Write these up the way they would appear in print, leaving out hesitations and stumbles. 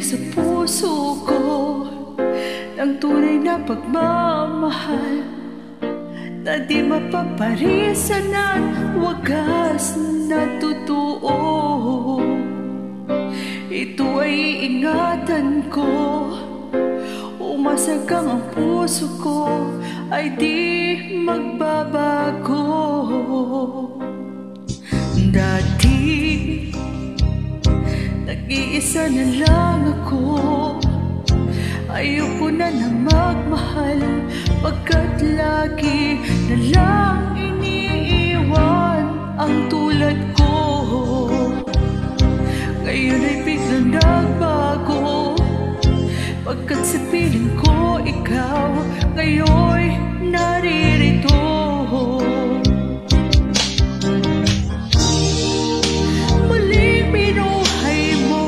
sa puso ko ng tunay na pagmamahal na di mapaparisan at wagas na totoo. Ito ay iingatan ko, umasagang ang puso ko ay di magbabago. Dati nag-iisa na lang ako, ayoko na magmahal pagkat lagi na lang iniiwan ang tulad ko. Ngayon ay biglang nagbago pagkat sa piling ko ikaw ngayon'y naririto. Muling binuhay mo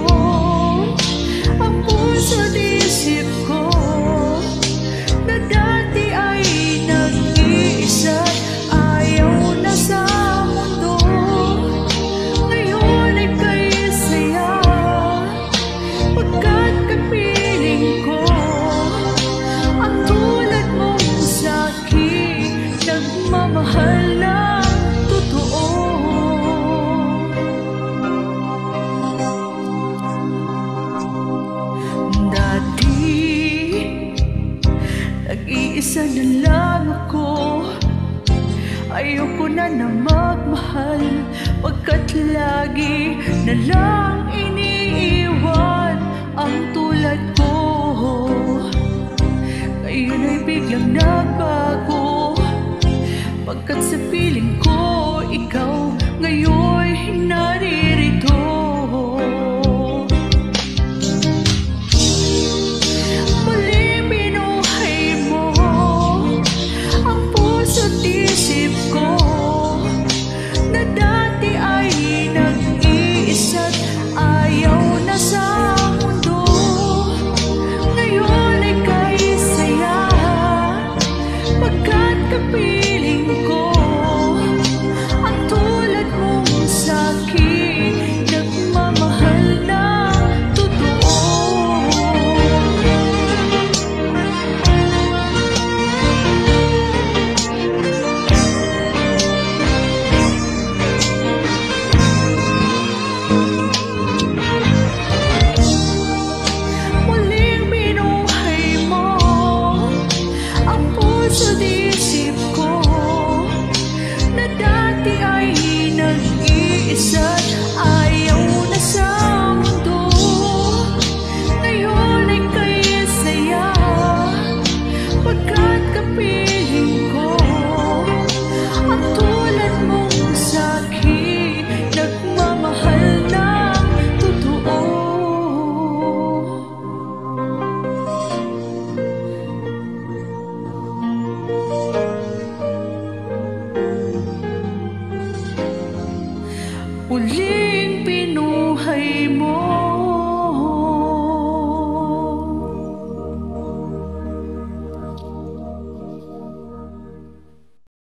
ang puso at isip ko na dati ay nag-iisa, ayaw na sa mundo. Ngayon ay kay saya pagkat kapiling ko ang tulad mong sa'kin, nagmamahal ng totoo. Dati nag-iisa na lang ako, ayoko na magmahal pagkat lagi na lang iniiwan ang tulad ko. Ngayon ay biglang nagbago pagkat sa piling ko ikaw ngayon'y naririto.